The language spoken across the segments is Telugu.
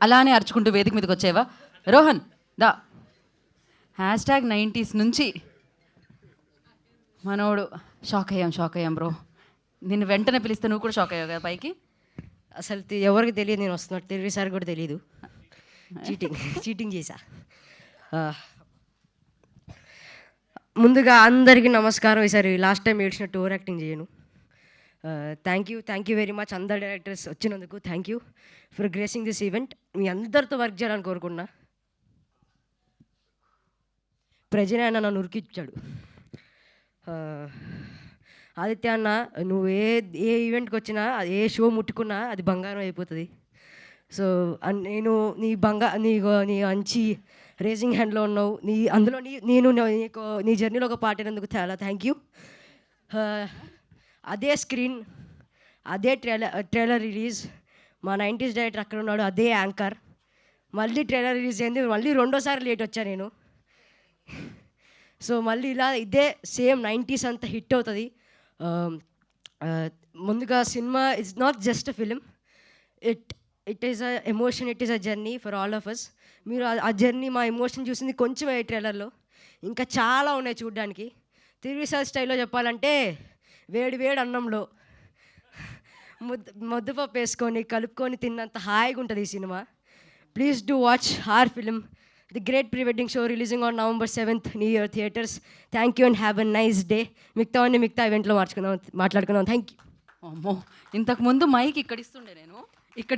అలానే అరుచుకుంటూ వేదిక మీదకి వచ్చేవా రోహన్ దా. #90s నుంచి మనోడు షాక్ అయ్యాం బ్రో. నిన్ను వెంటనే పిలిస్తే నువ్వు కూడా షాక్ అయ్యావు కదా పైకి. అసలు ఎవరికి తెలియదు నేను వస్తున్నట్టు, తెలివి సార్ కూడా తెలియదు. చీటింగ్ చేశా. ముందుగా అందరికీ నమస్కారం. ఈసారి లాస్ట్ టైం ఏడ్చినట్టు ఓవర్ యాక్టింగ్ చేయను. థ్యాంక్ యూ వెరీ మచ్ అందరు డైరెక్టర్స్ వచ్చినందుకు. Thank you for gracing this event. మీ అందరితో వర్క్ చేయాలని కోరుకున్నా. ప్రజనే అన్న నన్ను ఉరికిచ్చాడు. ఆదిత్య అన్న, నువ్వు ఏ ఈవెంట్కి వచ్చినా, ఏ షో ముట్టుకున్నా అది బంగారం అయిపోతుంది. సో నేను నీ మంచి రేసింగ్ హ్యాండ్లో ఉన్నావు. అందులో నీ జర్నీలో ఒక పార్ట్ అయినందుకు చాలా థ్యాంక్ యూ. అదే స్క్రీన్, అదే ట్రైలర్ రిలీజ్, మా 90s డైరెక్టర్ అక్కడ ఉన్నాడు, అదే యాంకర్. మళ్ళీ ట్రైలర్ రిలీజ్ అయింది, మళ్ళీ రెండోసారి లేట్ వచ్చా నేను. సో మళ్ళీ ఇలా ఇదే సేమ్ 90s అంతా హిట్ అవుతుంది. ముందుగా cinema it's not just a film, it is a emotion, it is a journey for all of us. మీరు ఆ జర్నీ, మా ఎమోషన్ చూసింది కొంచెమే ఈ ట్రైలర్లో, ఇంకా చాలా ఉన్నాయి చూడడానికి. తిరువిసార్ స్టైల్లో చెప్పాలంటే వేడి అన్నంలో ముద్దపప్పు వేసుకొని కలుపుకొని తిన్నంత హాయిగా ఉంటుంది ఈ cinema. Please do watch our film, the great pre wedding show releasing on November 7th New Year theatres. Thank you and have a nice day. మిగతా ఈవెంట్లో మాట్లాడుకుందాం. Thank you. అమ్మో, ఇంతకుముందు మైక్ ఇక్కడ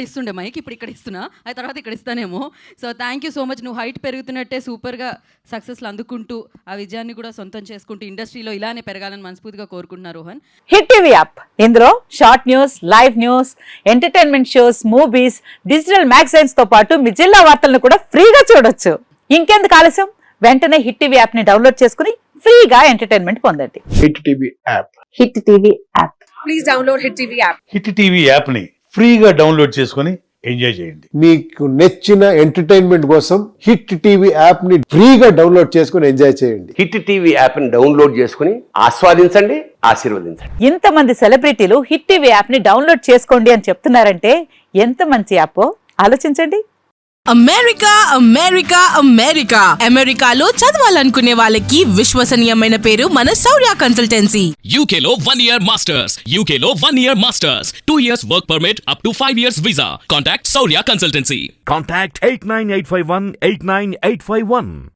ఇస్తుండే మైక్, ఇప్పుడు ఇక్కడ ఇస్తున్నా, ఆ తర్వాత ఇక్కడ ఇస్తానేమో. So thank you so much. నువ్వు హైట్ పెరుగుతున్నట్టే సూపర్గా సక్సెస్లు అందుకుంటూ ఆ విజయాన్ని కూడా సొంతం చేసుకుంటూ ఇండస్ట్రీలో ఇలానే పెరగాలని మనస్ఫూర్తిగా కోరుకుంటున్నా రోహన్. హిట్ టీవీ యాప్, ఇందులో short news, live news, entertainment shows, movies, digital magazines తో పాటు మీ జిల్లా వార్తలను కూడా ఫ్రీగా చూడొచ్చు. ఇంకెందుకు ఆలస్యం, వెంటనే హిట్ టీవీ యాప్ ని డౌన్లోడ్ చేసుకుని ఫ్రీగా ఎంటర్టైన్మెంట్ పొందండి. Hit TV app, hit TV app, please download hit TV app. Hit TV app ని ఫ్రీగా డౌన్లోడ్ చేసుకొని ఎంజాయ్ చేయండి. మీకు నచ్చిన ఎంటర్టైన్మెంట్ కోసం హిట్ టీవీ యాప్ ని ఫ్రీగా డౌన్లోడ్ చేసుకొని ఎంజాయ్ చేయండి. హిట్ టీవీ యాప్ ని డౌన్లోడ్ చేసుకుని ఆస్వాదించండి, ఆశీర్వదించండి. ఇంతమంది సెలబ్రిటీలు హిట్ టీవీ యాప్ ని డౌన్లోడ్ చేసుకోండి అని చెప్తున్నారంటే ఎంత మంచి యాప్ ఆలోచించండి. అమెరికాలో చదవాలనుకునే వాళ్ళకి విశ్వసనీయమైన పేరు మన శౌర్య కన్సల్టెన్సీ. UK లో 1 year masters, UK లో 1 year masters, 2 years work permit up to 5 years visa. Contact Saurya Consultancy. Contact 89851 89851.